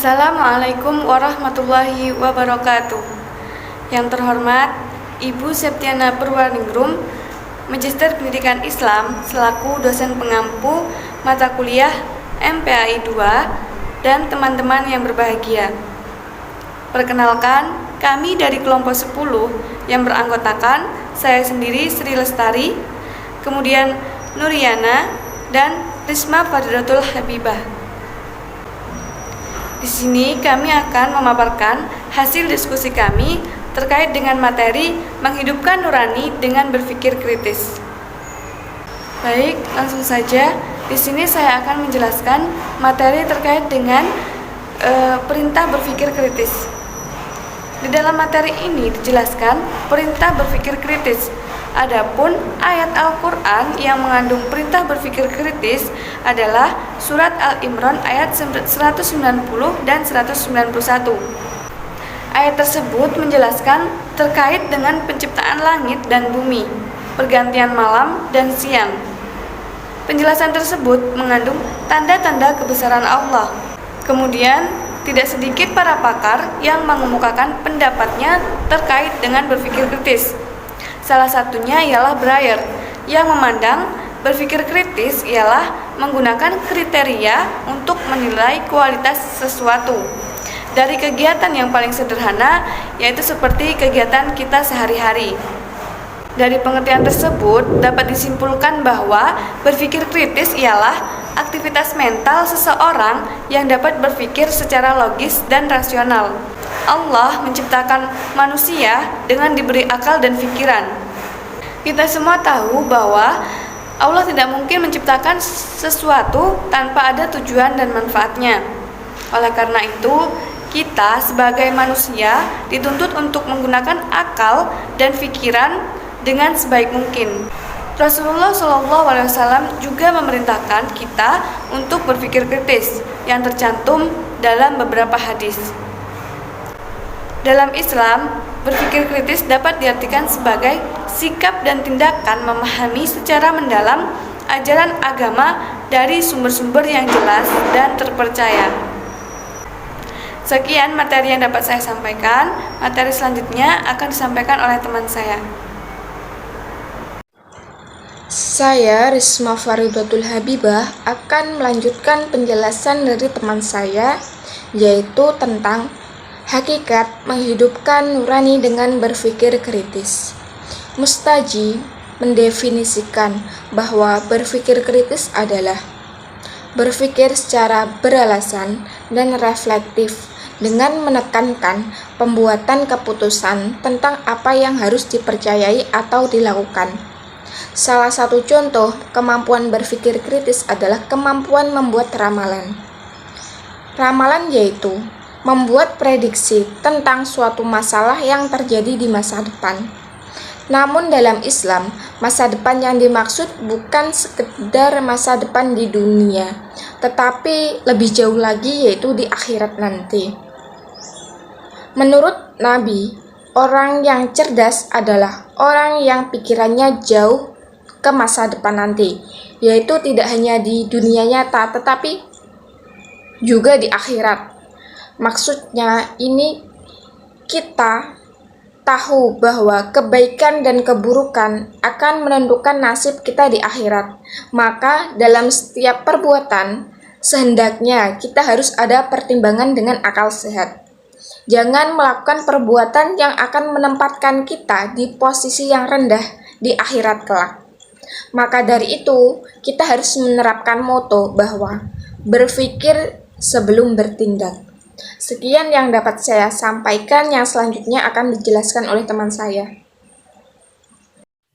Assalamualaikum warahmatullahi wabarakatuh. Yang terhormat Ibu Septiana Purwaningrum, Magister Pendidikan Islam selaku dosen pengampu mata kuliah MPAI 2 dan teman-teman yang berbahagia. Perkenalkan, kami dari kelompok 10 yang beranggotakan saya sendiri Sri Lestari, kemudian Nuriana dan Risma Fadlatul Habibah. Di sini kami akan memaparkan hasil diskusi kami terkait dengan materi menghidupkan nurani dengan berpikir kritis. Baik, langsung saja. Di sini saya akan menjelaskan materi terkait dengan perintah berpikir kritis. Di dalam materi ini dijelaskan perintah berpikir kritis. Adapun ayat Al-Quran yang mengandung perintah berpikir kritis adalah surat Al-Imran ayat 190 dan 191. Ayat tersebut menjelaskan terkait dengan penciptaan langit dan bumi, pergantian malam dan siang. Penjelasan tersebut mengandung tanda-tanda kebesaran Allah. Kemudian, tidak sedikit para pakar yang mengemukakan pendapatnya terkait dengan berpikir kritis. Salah satunya ialah Breyer yang memandang berpikir kritis ialah menggunakan kriteria untuk menilai kualitas sesuatu dari kegiatan yang paling sederhana, yaitu seperti kegiatan kita sehari-hari. Dari pengertian tersebut dapat disimpulkan bahwa berpikir kritis ialah aktivitas mental seseorang yang dapat berpikir secara logis dan rasional. Allah menciptakan manusia dengan diberi akal dan pikiran. Kita semua tahu bahwa Allah tidak mungkin menciptakan sesuatu tanpa ada tujuan dan manfaatnya. Oleh karena itu, kita sebagai manusia dituntut untuk menggunakan akal dan pikiran dengan sebaik mungkin. Rasulullah SAW juga memerintahkan kita untuk berpikir kritis yang tercantum dalam beberapa hadis. Dalam Islam, berpikir kritis dapat diartikan sebagai sikap dan tindakan memahami secara mendalam ajaran agama dari sumber-sumber yang jelas dan terpercaya. Sekian materi yang dapat saya sampaikan. Materi selanjutnya akan disampaikan oleh teman saya. Saya, Risma Fadlatul Habibah, akan melanjutkan penjelasan dari teman saya, yaitu tentang hakikat menghidupkan nurani dengan berpikir kritis. Mustaji mendefinisikan bahwa berpikir kritis adalah berpikir secara beralasan dan reflektif dengan menekankan pembuatan keputusan tentang apa yang harus dipercayai atau dilakukan. Salah satu contoh kemampuan berpikir kritis adalah kemampuan membuat ramalan. Ramalan yaitu membuat prediksi tentang suatu masalah yang terjadi di masa depan. Namun dalam Islam, masa depan yang dimaksud bukan sekedar masa depan di dunia, tetapi lebih jauh lagi yaitu di akhirat nanti. Menurut Nabi, orang yang cerdas adalah orang yang pikirannya jauh ke masa depan nanti, yaitu tidak hanya di dunia nyata tetapi juga di akhirat. Maksudnya ini kita tahu bahwa kebaikan dan keburukan akan menentukan nasib kita di akhirat. Maka dalam setiap perbuatan sehendaknya kita harus ada pertimbangan dengan akal sehat. Jangan melakukan perbuatan yang akan menempatkan kita di posisi yang rendah di akhirat kelak. Maka dari itu kita harus menerapkan moto bahwa berpikir sebelum bertindak. Sekian yang dapat saya sampaikan, yang selanjutnya akan dijelaskan oleh teman saya.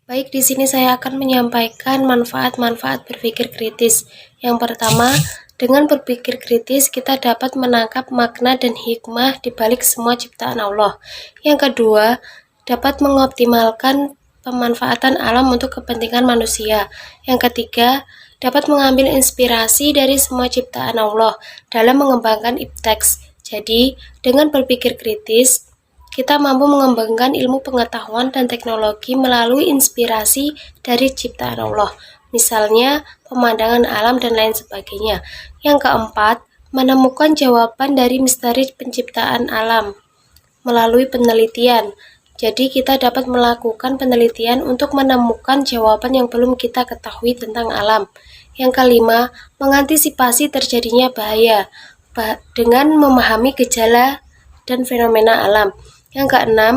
Baik, di sini saya akan menyampaikan manfaat-manfaat berpikir kritis. Yang pertama, dengan berpikir kritis kita dapat menangkap makna dan hikmah di balik semua ciptaan Allah. Yang kedua, dapat mengoptimalkan pemanfaatan alam untuk kepentingan manusia. Yang ketiga, dapat mengambil inspirasi dari semua ciptaan Allah dalam mengembangkan ipteks. Jadi, dengan berpikir kritis, kita mampu mengembangkan ilmu pengetahuan dan teknologi melalui inspirasi dari ciptaan Allah. Misalnya, pemandangan alam dan lain sebagainya. Yang keempat, menemukan jawaban dari misteri penciptaan alam melalui penelitian. Jadi kita dapat melakukan penelitian untuk menemukan jawaban yang belum kita ketahui tentang alam. Yang kelima, mengantisipasi terjadinya bahaya dengan memahami gejala dan fenomena alam. Yang keenam,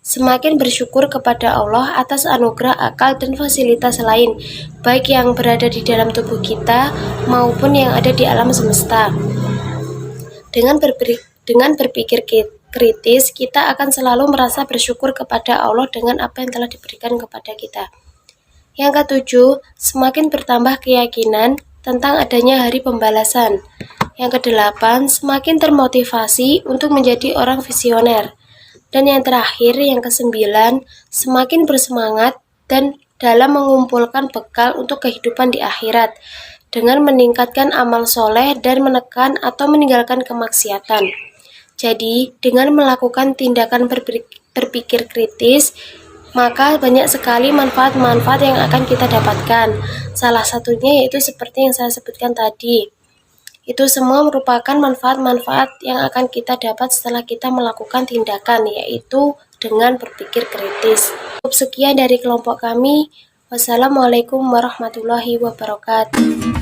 semakin bersyukur kepada Allah atas anugerah akal dan fasilitas lain, baik yang berada di dalam tubuh kita maupun yang ada di alam semesta. Dengan berpikir kritis, kita akan selalu merasa bersyukur kepada Allah dengan apa yang telah diberikan kepada kita. Yang ketujuh, semakin bertambah keyakinan tentang adanya hari pembalasan. Yang kedelapan, semakin termotivasi untuk menjadi orang visioner. Dan yang terakhir, yang kesembilan, semakin bersemangat dan dalam mengumpulkan bekal untuk kehidupan di akhirat dengan meningkatkan amal soleh dan menekan atau meninggalkan kemaksiatan. Jadi, dengan melakukan tindakan berpikir kritis, maka banyak sekali manfaat-manfaat yang akan kita dapatkan. Salah satunya yaitu seperti yang saya sebutkan tadi. Itu semua merupakan manfaat-manfaat yang akan kita dapat setelah kita melakukan tindakan, yaitu dengan berpikir kritis. Sekian dari kelompok kami. Wassalamualaikum warahmatullahi wabarakatuh.